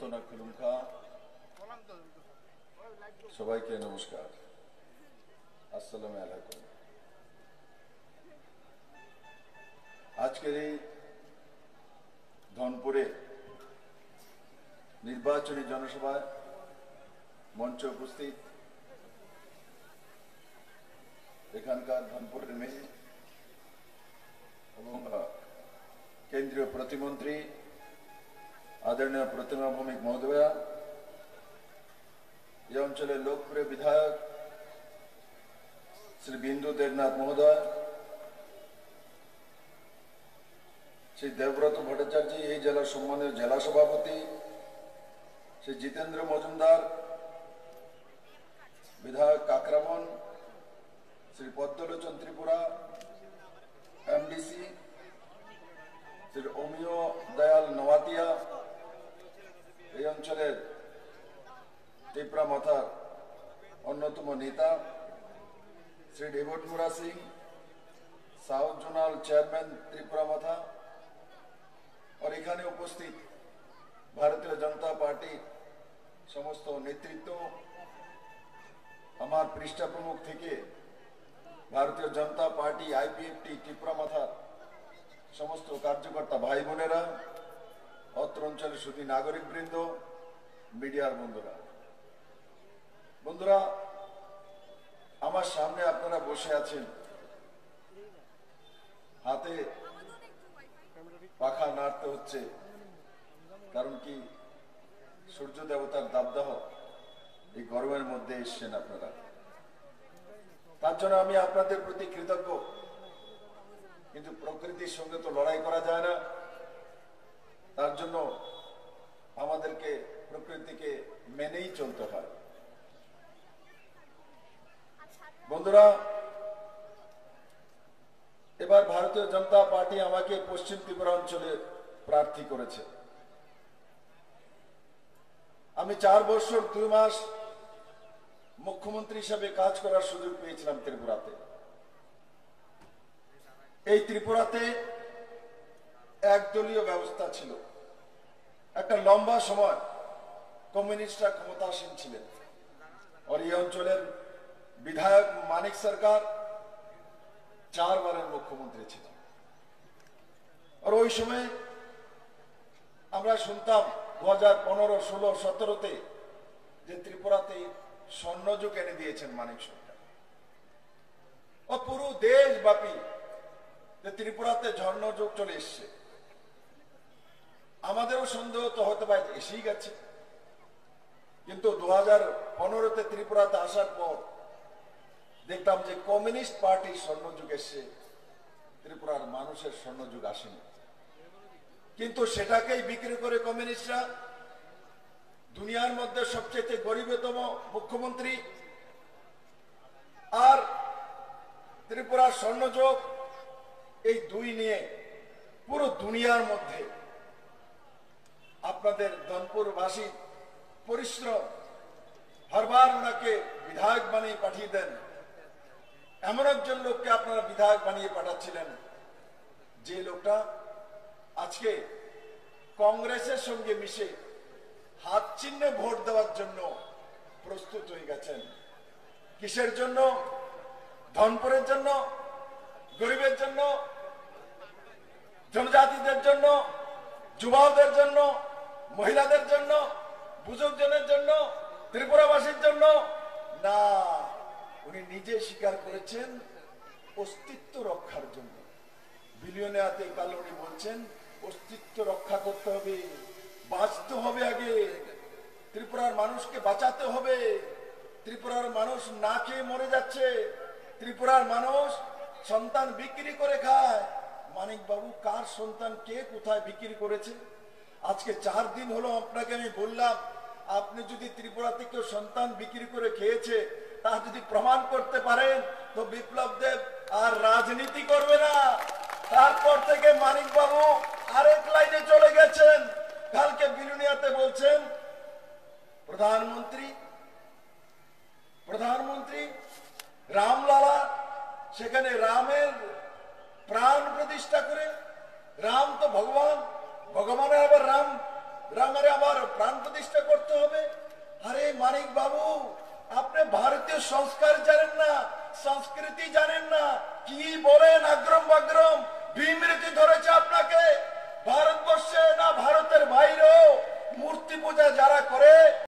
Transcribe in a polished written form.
অন্তনা খুলুমখা সবাইকে নমস্কার, আসসালামু আলাইকুম। আজকের এই ধনপুরে নির্বাচনী জনসভায় মঞ্চে উপস্থিত এখানকার ধনপুরের মেয়ে এবং কেন্দ্রীয় প্রতিমন্ত্রী आदरणीय प्रतिमा भौमिक महोदया, ये अंचल लोकप्रिय विधायक श्री बिंदु देवनाथ महोदय, श्री देवव्रत भट्टाचार्य, ये जिला सम्मानित जिला सभापति श्री जितेंद्र मजुमदार, विधायक काकरामन, श्री पद्मलोचन त्रिपुरा एमडीसी, श्री ओमियो दयाल नवातिया, এই অঞ্চলের টিপরা মাথার অন্যতম নেতা Shri David Mura Singh, south zonal chairman Tripura Motha, আর এখানে উপস্থিত ভারতীয় জনতা পার্টির সমস্ত নেতৃত্ব, আমার পৃষ্ঠা প্রমুখ থেকে ভারতীয় জনতা পার্টি আইপিএফটি ত্রিপুরা মাথার সমস্ত কার্যকর্তা ভাই বোনেরা, অত্র অঞ্চলের সুধী নাগরিক বৃন্দ, মিডিয়ার বন্ধুরা, আমার সামনে আপনারা বসে আছেন, হাতে পাখা নাড়তে হচ্ছে, কারণ কি সূর্য দেবতার দাবদাহ এই গরমের মধ্যে এসছেন আপনারা। তার জন্য আমি আপনাদের প্রতি কৃতজ্ঞ, কিন্তু প্রকৃতির সঙ্গে তো লড়াই করা যায় না, তার জন্য আমাদেরকে প্রকৃতিকে মেনেই চলতে হয়। বন্ধুরা, এবার ভারতীয় জনতা পার্টি আমাকে পশ্চিম ত্রিপুরা অঞ্চলে প্রার্থী করেছে। আমি 4 বছর 2 মাস মুখ্যমন্ত্রী হিসেবে কাজ করার সুযোগ পেয়েছিলাম ত্রিপুরাতে। এই ত্রিপুরাতে একদলীয় ব্যবস্থা ছিল, একটা লম্বা সময় কমিউনিস্টরা ক্ষমতাসীন ছিলেন, আর এই অঞ্চলের বিধায়ক মানিক সরকার 4 বারের মুখ্যমন্ত্রী ছিলেন। আর ওই সময় আমরা শুনতাম 2015, 16, 17-তে যে ত্রিপুরাতে স্বর্ণযুগ এনে দিয়েছেন মানিক সরকার, ও পুরো দেশব্যাপী যে ত্রিপুরাতে স্বর্ণযুগ চলে এসছে। আমাদেরও সন্দেহ তো হতে পারে এসেই গেছে, কিন্তু 2015-তে ত্রিপুরাতে আসার পর দেখতাম যে কমিউনিস্ট পার্টির স্বর্ণযুগ এসছে, ত্রিপুরার মানুষের স্বর্ণযুগ আসেনি। কিন্তু সেটাকেই বিক্রি করে কমিউনিস্টরা দুনিয়ার মধ্যে সবচেয়ে গরিবতম মুখ্যমন্ত্রী আর ত্রিপুরার স্বর্ণযুগ, এই দুই নিয়ে পুরো দুনিয়ার মধ্যে আপনাদের ধনপুরবাসী পরিশ্রম, হরবার ওনাকে বিধায়ক বানিয়ে পাঠিয়ে দেন। এমন একজন লোককে আপনারা বিধায়ক বানিয়ে পাঠাচ্ছিলেন, যে লোকটা আজকে কংগ্রেসের সঙ্গে মিশে হাত চিহ্নে ভোট দেওয়ার জন্য প্রস্তুত হয়ে গেছেন। কিসের জন্য? ধনপুরের জন্য, গরিবের জন্য, জনজাতিদের জন্য, যুবাদের জন্য, মহিলাদের জন্য, বুজুর্গজনের জন্য, ত্রিপুরাবাসীর জন্য না। উনি নিজে স্বীকার করেছেন অস্তিত্ব রক্ষার জন্য। বিলিয়নিয়াতে কাল উনি বলছেন অস্তিত্ব রক্ষা করতে হবে, বাঁচতে হবে, আগে ত্রিপুরার মানুষকে বাঁচাতে হবে। ত্রিপুরার মানুষ না খেয়ে মরে যাচ্ছে, ত্রিপুরার মানুষ সন্তান বিক্রি করে খায়। মানিক বাবু, কার সন্তান কে কোথায় বিক্রি করেছে? আজকে 4 দিন হলো আপনাকে আমি বললাম, আপনি যদি ত্রিপুরাতে কেউ সন্তান বিক্রি করে খেয়েছে, তা যদি প্রমাণ করতে পারেন তো বিপ্লব দেব আর রাজনীতি করবে না। তারপর থেকে মানিক বাবু আরেক লাইনে চলে গেছেন। কালকে বিলুনিয়াতে বলছেন প্রধানমন্ত্রী রামলালা, সেখানে রামের প্রাণ প্রতিষ্ঠা করে। রাম তো ভগবান, ভগবানের আবার রাঙারে আবার প্রাণ প্রতিষ্ঠা করতে হবে। আরে মানিক বাবু, আপনি ভারতীয় সংস্কার জানেন না, সংস্কৃতি জানেন না, কি বলেন আগ্রম বাগ্রম, ভীম রীতি ধরে